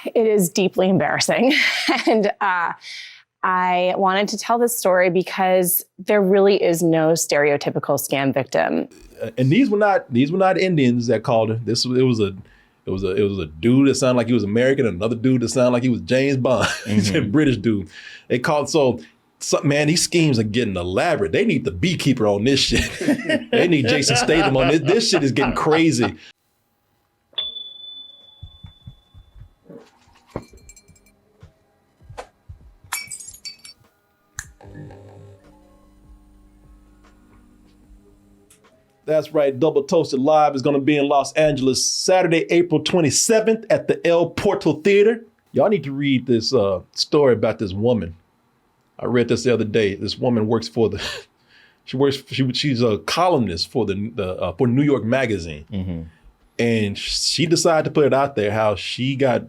It is deeply embarrassing. And I wanted to tell this story because there really is no stereotypical scam victim. And these were not Indians that called her. It was a dude that sounded like he was American, and another dude that sounded like he was James Bond, a British dude. They called man, these schemes are getting elaborate. They need the beekeeper on this shit. They need Jason Statham on this. This shit is getting crazy. That's right. Double Toasted Live is going to be in Los Angeles Saturday, April 27th at the El Portal Theater. Y'all need to read this story about this woman. I read this the other day. This woman works for she's a columnist for for New York Magazine. And she decided to put it out there how she got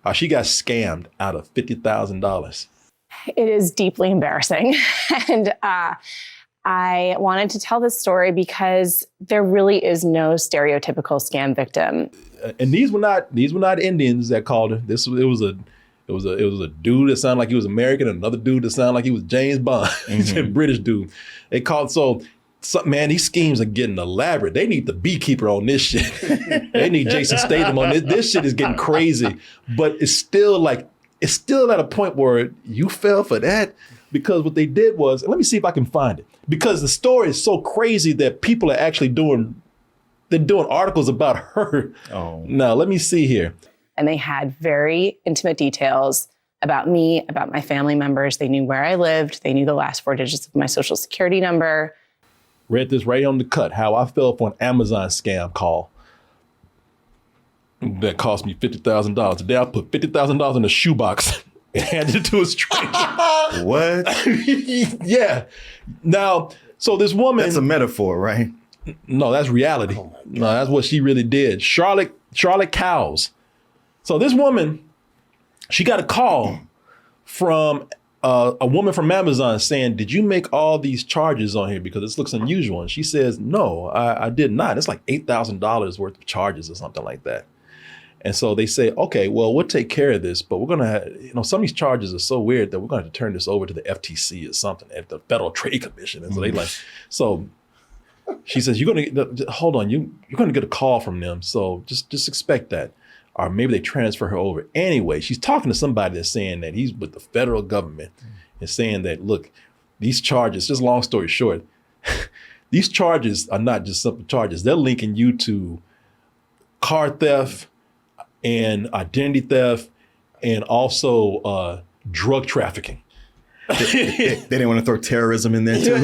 scammed out of $50,000. It is deeply embarrassing. And I wanted to tell this story because there really is no stereotypical scam victim. And these were not Indians that called her. It was a dude that sounded like he was American, and another dude that sounded like he was James Bond, a British dude. They called man, these schemes are getting elaborate. They need the beekeeper on this shit. They need Jason Statham on this. This shit is getting crazy. But it's still at a point where you fell for that. Because what they did was, let me see if I can find it. Because the story is so crazy that people are actually doing articles about her. Oh. Now, let me see here. And they had very intimate details about me, about my family members. They knew where I lived. They knew the last 4 digits of my social security number. Read this right on the cut, how I fell for an Amazon scam call that cost me $50,000. Today I put $50,000 in a shoebox and handed it to a stranger. What? Yeah. Now, so this woman. That's a metaphor, right? No, that's reality. Oh no, that's what she really did. Charlotte Cowles. So this woman, she got a call from a woman from Amazon saying, did you make all these charges on here? Because this looks unusual. And she says, no, I did not. It's like $8,000 worth of charges or something like that. And so they say, okay, well, we'll take care of this, but we're going to, some of these charges are so weird that we're going to have to turn this over to the FTC or something, at the Federal Trade Commission. And so she says, hold on, you're going to get a call from them. So just expect that. Or maybe they transfer her over. Anyway, she's talking to somebody that's saying that he's with the federal government and saying that, look, these charges, just long story short, these charges are not just simple charges. They're linking you to car theft and identity theft and also drug trafficking. They didn't want to throw terrorism in there too.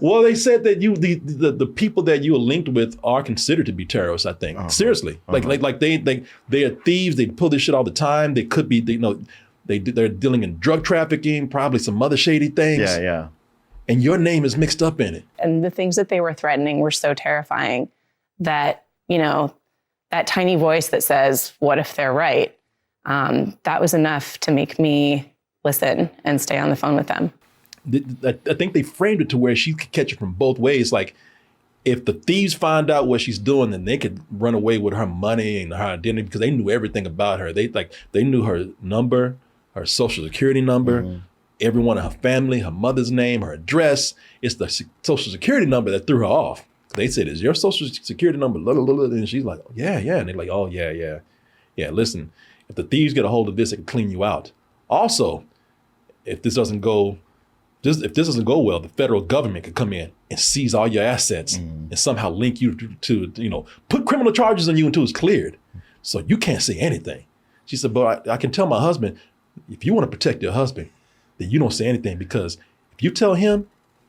Well, they said that the people that you are linked with are considered to be terrorists, I think. Uh-huh. Seriously. Uh-huh. Like they are thieves, they pull this shit all the time. They could be, they're dealing in drug trafficking, probably some other shady things. Yeah. And your name is mixed up in it. And the things that they were threatening were so terrifying that, that tiny voice that says, what if they're right? That was enough to make me listen and stay on the phone with them. I think they framed it to where she could catch it from both ways. Like, if the thieves find out what she's doing, then they could run away with her money and her identity because they knew everything about her. They knew her number, her social security number, everyone in her family, her mother's name, her address. It's the social security number that threw her off. They said, is your social security number? And she's like, yeah. And they're like, oh, yeah. Yeah, listen, if the thieves get a hold of this, it can clean you out. Also, if this doesn't go well, the federal government could come in and seize all your assets and somehow link you to put criminal charges on you until it's cleared. So you can't say anything. She said, but I can tell my husband, if you want to protect your husband, then you don't say anything, because if you tell him,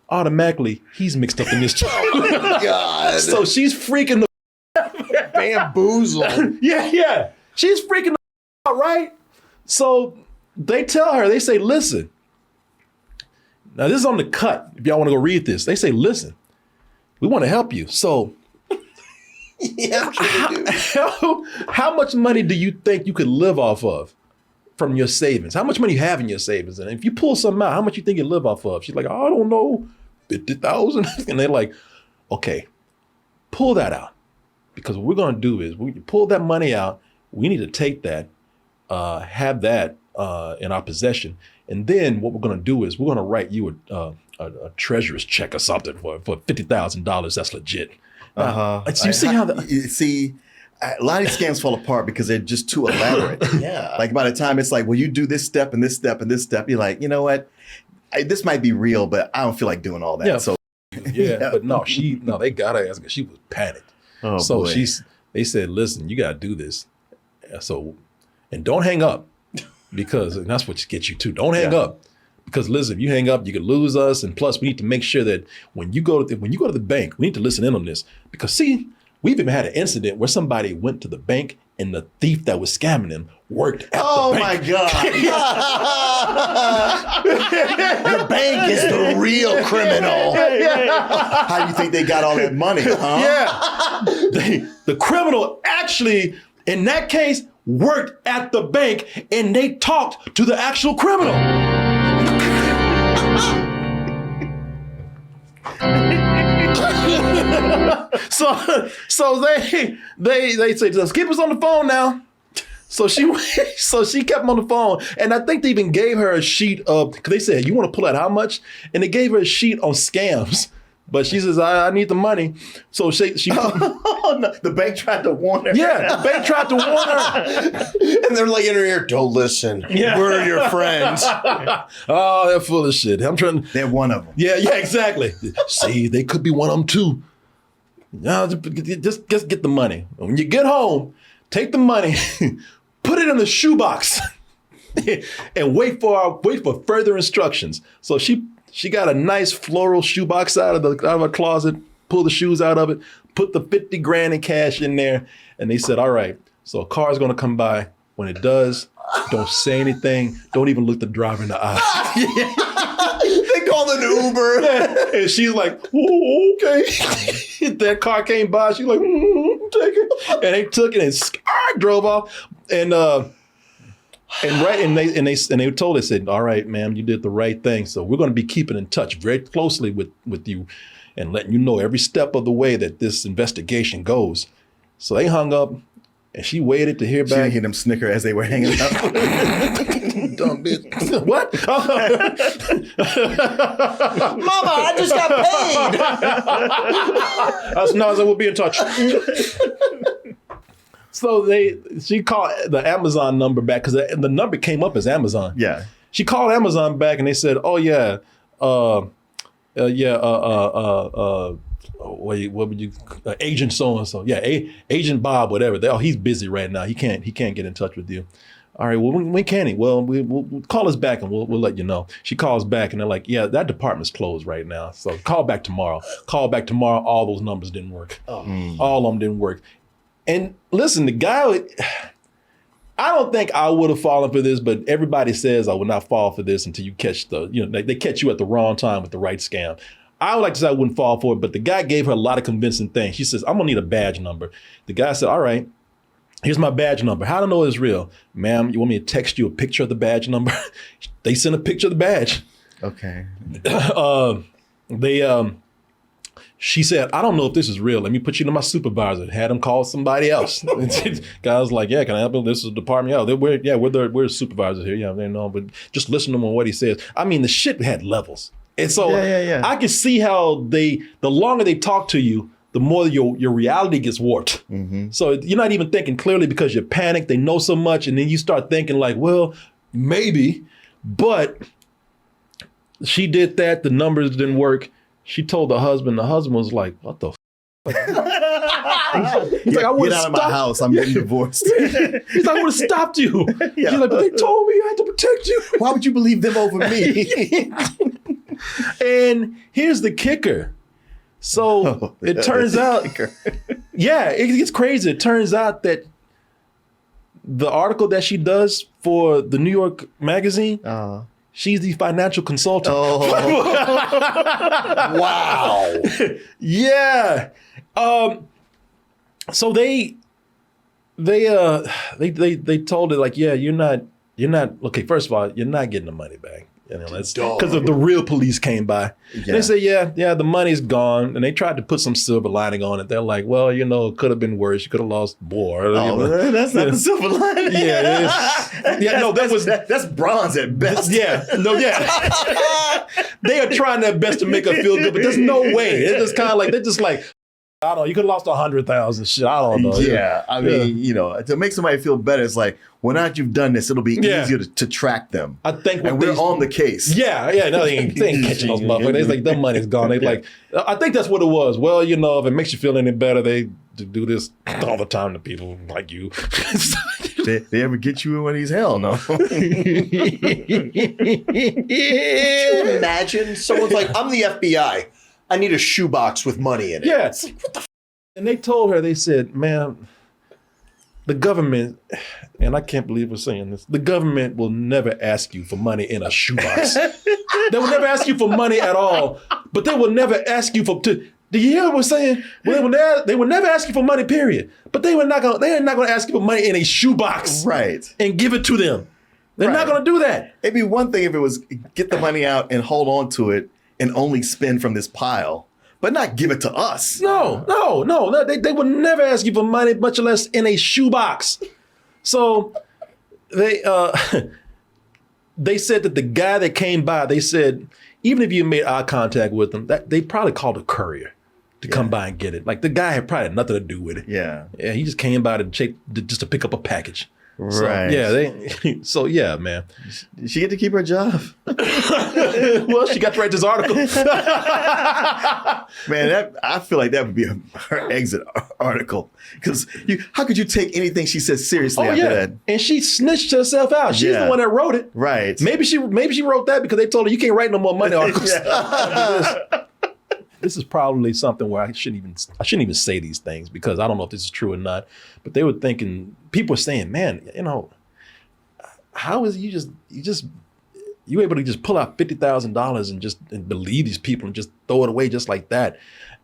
automatically he's mixed up in this charge. Oh my God. So she's freaking the bamboozled. Yeah. She's freaking the out, right? So they tell her, they say, listen, now this is on the cut. If y'all want to go read this, they say, listen, we want to help you. So yeah, how much money do you think you could live off of from your savings? How much money you have in your savings? And if you pull something out, how much you think you live off of? She's like, I don't know, 50,000. And they're like, okay, pull that out. Because what we're going to do is, when you pull that money out, we need to take that, have that in our possession. And then what we're going to do is we're going to write you a treasurer's check or something for $50,000. That's legit. You see how a lot of these scams fall apart because they're just too elaborate. Yeah. Like by the time it's like, well, you do this step and this step and this step, you're like, you know what? This might be real, but I don't feel like doing all that. Yeah. So but they got her ass because she was panicked. Oh, so boy. they said, listen, you got to do this. So, and don't hang up and that's what gets you too. Don't hang up because listen, if you hang up, you could lose us. And plus we need to make sure that when you go to the bank, we need to listen in on this because see, we've even had an incident where somebody went to the bank and the thief that was scamming them worked at the bank. Oh my God. Your bank is the real criminal. How do you think they got all that money, huh? Yeah. The criminal actually, in that case, worked at the bank and they talked to the actual criminal. So they say, just keep us on the phone now. So she kept him on the phone, and I think they even gave her a sheet of, because they said, you want to pull out how much? And they gave her a sheet on scams. But she says, I need the money. So she Oh, no. The bank tried to warn her. yeah, the bank tried to warn her. And they're like in her ear, don't listen. Yeah. We're your friends. Oh, they're full of shit. I'm trying. They're one of them. Yeah, exactly. See, they could be one of them too. No, just get the money. When you get home, take the money, put it in the shoebox, and wait for further instructions. So she got a nice floral shoebox out of her closet, pulled the shoes out of it, put the 50 grand in cash in there, and they said, all right, so a car is going to come by. When it does, don't say anything. Don't even look the driver in the eye. They called an Uber. And she's like, oh, okay. That car came by. She's like, take it. And they took it and drove off. And they told us, said, all right, ma'am, you did the right thing. So we're going to be keeping in touch very closely with you and letting you know every step of the way that this investigation goes. So they hung up and she waited to hear She didn't back. hear them snicker as they were hanging up. Dumb bitch. What? Mama, I just got paid. I said, we'll be in touch. So she called the Amazon number back because the number came up as Amazon. Yeah. She called Amazon back and they said, oh yeah, what would you, agent so-and-so. Yeah, Agent Bob, whatever. He's busy right now. He can't get in touch with you. All right, well, when can he? Well, we'll call us back and we'll let you know. She calls back and they're like, yeah, that department's closed right now. So call back tomorrow. All those numbers didn't work. All of them didn't work. And listen, the guy, I don't think I would have fallen for this, but everybody says I would not fall for this until you catch they catch you at the wrong time with the right scam. I would like to say I wouldn't fall for it, but the guy gave her a lot of convincing things. She says, I'm gonna need a badge number. The guy said, all right, here's my badge number. How to know it's real? Ma'am, you want me to text you a picture of the badge number? They sent a picture of the badge. Okay. She said, I don't know if this is real. Let me put you to my supervisor. Had him call somebody else. Guy was like, yeah, can I help you? This is the department. Yeah, we're supervisors here. Yeah, they know, but just listen to him on what he says. I mean, the shit had levels. And so Yeah. I can see how the longer they talk to you, the more your reality gets warped. Mm-hmm. So you're not even thinking clearly because you're panicked. They know so much. And then you start thinking like, well, maybe. But she did that. The numbers didn't work. She told the husband was like, what the f-? He's like, I would Get have out of my house. I'm getting divorced. He's like, I would have stopped you. Yeah. She's like, but they told me I had to protect you. Why would you believe them over me? And here's the kicker. So it turns out, yeah, it gets crazy. It turns out that the article that she does for the New York Magazine, she's the financial consultant. Wow. Yeah. So they told her like, yeah, you're not okay. First of all, you're not getting the money back. That's because of the real police came by. Yeah. They say, yeah, the money's gone. And they tried to put some silver lining on it. They're like, well, it could have been worse. You could have lost more. That's not the silver lining. Yeah, That's bronze at best. Yeah, no, yeah. They are trying their best to make her feel good, but there's no way. It's just kind of like, they're just like, I don't know, you could have lost 100,000 shit. I don't know. Yeah, I mean, to make somebody feel better, it's like, well, now that you've done this, it'll be easier to track them. I think we're on the case. Yeah, no, they ain't catching those motherfuckers. It's like, their money's gone. They like, I think that's what it was. Well, if it makes you feel any better, they do this all the time to people like you. They ever get you in one of these? Hell no. Could you imagine someone's like, I'm the FBI. I need a shoebox with money in it. Yeah. It's like, what the And they told her, they said, ma'am, the government, and I can't believe we're saying this, the government will never ask you for money in a shoebox. They will never ask you for money at all, but they will never ask you do you hear what we're saying? Well, they will never ask you for money, period. But they are not gonna ask you for money in a shoebox. Right. And give it to them. They're not gonna do that. It'd be one thing if it was get the money out and hold on to it and only spend from this pile, but not give it to us. No. They would never ask you for money, much less in a shoebox. So they said that the guy that came by, they said, even if you made eye contact with them, that they probably called a courier to come by and get it. Like, the guy had probably nothing to do with it. Yeah, he just came by just to pick up a package. Right. So, yeah, man. Did she get to keep her job? Well, she got to write this article. Man, I feel like that would be her exit article. Because how could you take anything she said seriously after that? And she snitched herself out. She's the one that wrote it. Right. Maybe she wrote that because they told her you can't write no more money articles. This is probably something where I shouldn't even say these things because I don't know if this is true or not. But they were thinking, people were saying, man, how is you able to just pull out $50,000 and believe these people and just throw it away just like that?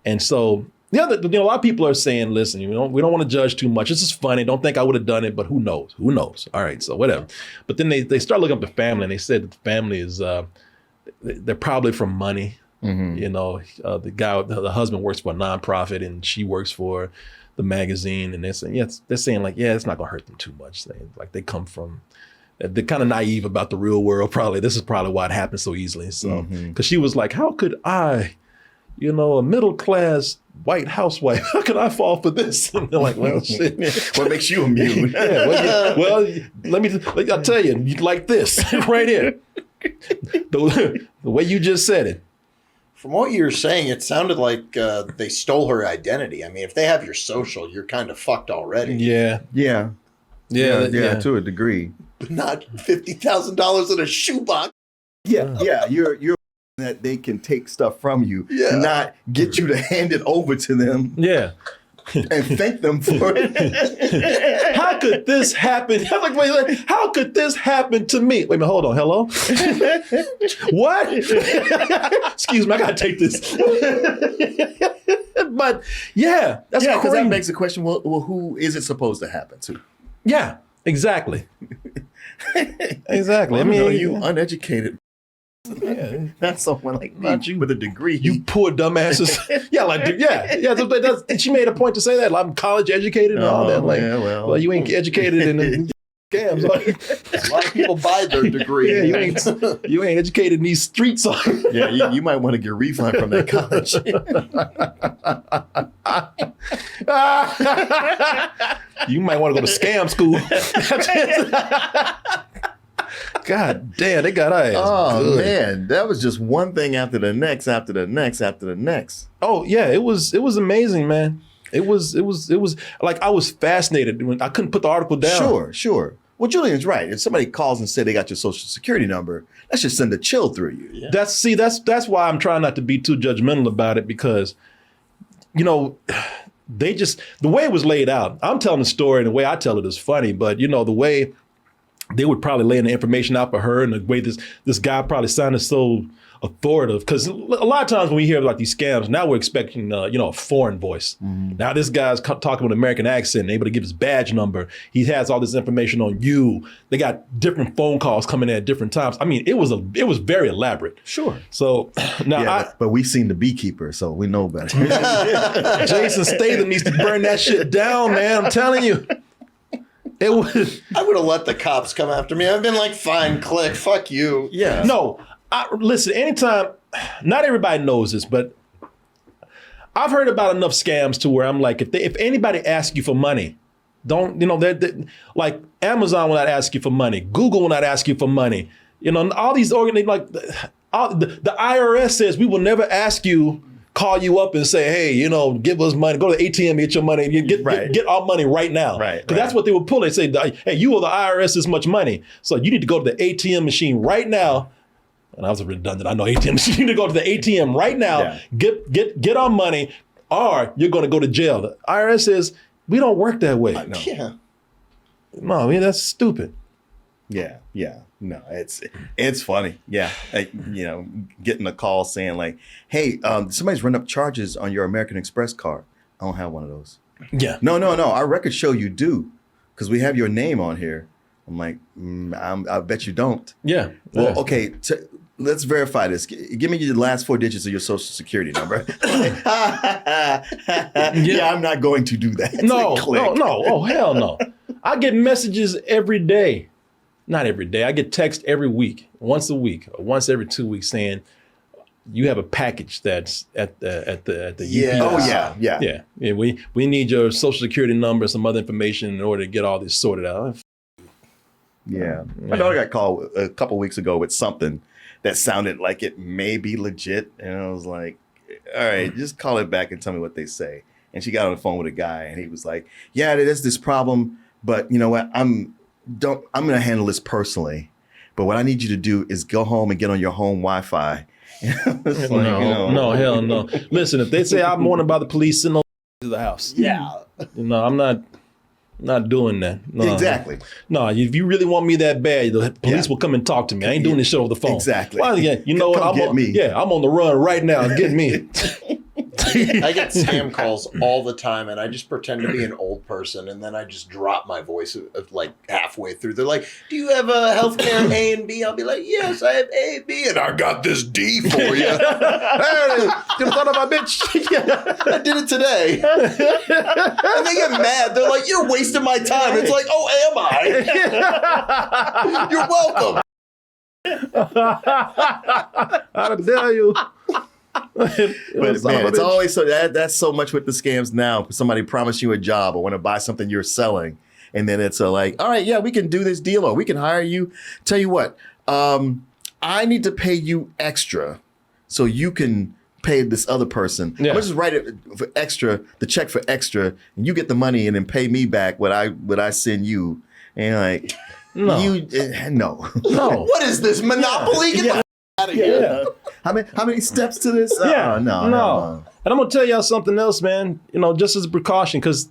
And so a lot of people are saying, listen, we don't want to judge too much. This is funny. Don't think I would have done it, but who knows? Who knows? All right, so whatever. But then they start looking up the family, and they said that the family is they're probably from money. Mm-hmm. The husband works for a nonprofit and she works for the magazine, and they're saying, it's not gonna hurt them too much. Like, they come from, they're kind of naive about the real world. Probably this is probably why it happened so easily. So, because she was like, how could I, a middle class white housewife, how could I fall for this? And they're like, well, shit. What makes you immune? I'll tell you, like this right here, the way you just said it. From what you're saying, it sounded like they stole her identity. I mean, if they have your social, you're kind of fucked already. Yeah, to a degree. But not $50,000 in a shoebox. Yeah, you're that they can take stuff from you, not get you to hand it over to them. Yeah. And thank them for it. How could this happen? I'm like, wait, how could this happen to me? Wait a minute, hold on. Hello? What? Excuse me, I gotta take this. But yeah, that's crazy. Because that begs the question, well, who is it supposed to happen to? Yeah, exactly. Exactly. I mean, you uneducated. Yeah, not someone like me you with a degree. You poor dumbasses. She made a point to say that. Like, I'm college educated and all that. Like, well, you ain't educated in the scams. A lot of people buy their degree. You ain't educated in these streets. Yeah, you might want to get a refund from that college. You might want to go to scam school. God damn, they got our ass. Oh good. Man, that was just one thing after the next, after the next, after the next. Oh yeah, it was amazing, man. It was like, I was fascinated when I couldn't put the article down. Sure. Well, Julian's right. If somebody calls and say they got your social security number, that should send a chill through you. Yeah. That's why I'm trying not to be too judgmental about it, because they just, the way it was laid out, I'm telling the story and the way I tell it is funny, but the way they would probably lay the information out for her, and the way this guy probably sounded so authoritative. Because a lot of times when we hear about these scams, now we're expecting a foreign voice. Mm-hmm. Now this guy's talking with an American accent and able to give his badge number. He has all this information on you. They got different phone calls coming in at different times. I mean, it was very elaborate. Sure. So now but we've seen The Beekeeper, so we know better. Jason Statham needs to burn that shit down, man. I'm telling you. It was I would have let the cops come after me. I've been like, fine, click, fuck you. Yeah. no. Listen, anytime. Not everybody knows this, but I've heard about enough scams to where I'm like, if anybody asks you for money, don't like Amazon will not ask you for money, Google will not ask you for money. All these the IRS says we will never call you up and say, hey, give us money, go to the ATM, get your money, get our money right now. Right. Because that's what they would pull. They say, hey, you owe the IRS this much money, so you need to go to the ATM machine right now. And I was redundant. I know ATM machine. You need to go to the ATM right now, get our money, or you're going to go to jail. The IRS says we don't work that way. Yeah. No, I mean that's stupid. Yeah. No, it's funny. Yeah. Getting a call saying like, hey, somebody's run up charges on your American Express card. I don't have one of those. Yeah. No. Our records show you do because we have your name on here. I'm like, I bet you don't. Yeah. Well, okay. Let's verify this. Give me the last 4 digits of your social security number. Yeah, I'm not going to do that. No. Click. No. Oh, hell no. I get messages every day. Not every day. I get text every week, once a week, or once every 2 weeks saying, you have a package that's at the UPS. Oh, yeah. Yeah. We need your social security number, some other information in order to get all this sorted out. Yeah. My daughter got called a couple weeks ago with something that sounded like it may be legit. And I was like, all right, just call it back and tell me what they say. And she got on the phone with a guy and he was like, yeah, there's this problem, but you know what? I'm going to handle this personally. But what I need you to do is go home and get on your home Wi-Fi. No, hell no. Listen, if they say I'm wanted by the police, send them to the house. Yeah. I'm not doing that. No. Exactly. No, if you really want me that bad, the police will come and talk to me. I ain't doing this shit over the phone. Exactly. Well, yeah, you know what? I'm on the run right now. Get me. I get scam calls all the time, and I just pretend to be an old person, and then I just drop my voice like halfway through. They're like, "Do you have a healthcare A and B?" I'll be like, "Yes, I have A and B, and I got this D for you." Hey, you thought of my bitch? I did it today, and they get mad. They're like, "You're wasting my time." It's like, "Oh, am I?" You're welcome. How dare you? But man, it's always so that's so much with the scams now. Somebody promised you a job or want to buy something you're selling, and then it's like, all right, yeah, we can do this deal or we can hire you. Tell you what, I need to pay you extra so you can pay this other person. Yeah. I'm gonna just write it for extra, the check for extra, and you get the money and then pay me back what I send you. And you're like, no. What is this, Monopoly? Get the out of here. Yeah. How many steps to this? Yeah, No. And I'm gonna tell y'all something else, man. Just as a precaution, because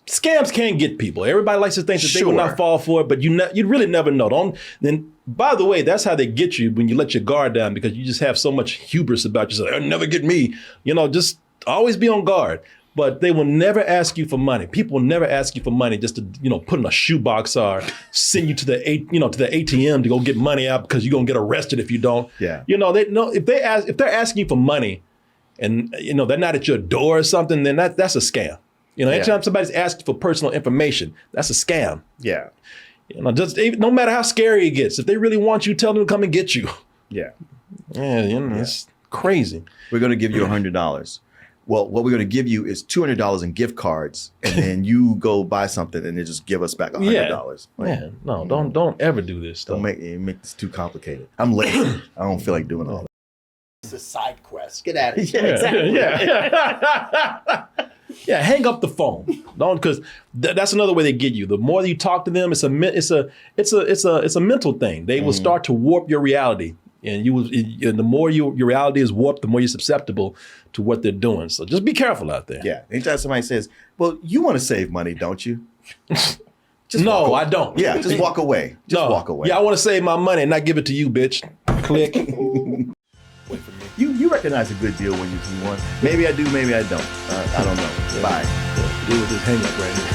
scams can get people. Everybody likes to think that they will not fall for it, but you really never know. Then, by the way, that's how they get you when you let your guard down, because you just have so much hubris about yourself. They'll never get me. Just always be on guard. But they will never ask you for money. People will never ask you for money just to, put in a shoebox or send you to the ATM to go get money out because you're gonna get arrested if you don't. Yeah. They know if they're asking you for money, and they're not at your door or something, then that's a scam. Anytime somebody's asking for personal information, that's a scam. Yeah. Just no matter how scary it gets, if they really want you, tell them to come and get you. Yeah. Yeah, it's crazy. We're gonna give you $100. Well, what we're going to give you is $200 in gift cards, and then you go buy something and then just give us back $100. No, don't ever do this stuff. Don't make this too complicated. I'm lazy. I don't feel like doing all that. It's a side quest. Get out of here. Exactly. Yeah, hang up the phone. Don't, because that's another way they get you. The more you talk to them, it's a mental thing. They will start to warp your reality. And the more your reality is warped, the more you're susceptible to what they're doing. So just be careful out there. Yeah. Anytime somebody says, well, you want to save money, don't you? No, I don't. Yeah, just walk away. Walk away. Yeah, I want to save my money and not give it to you, bitch. Click. You recognize a good deal when you see one. Maybe I do, maybe I don't. I don't know. Bye. Deal with this hang up right here.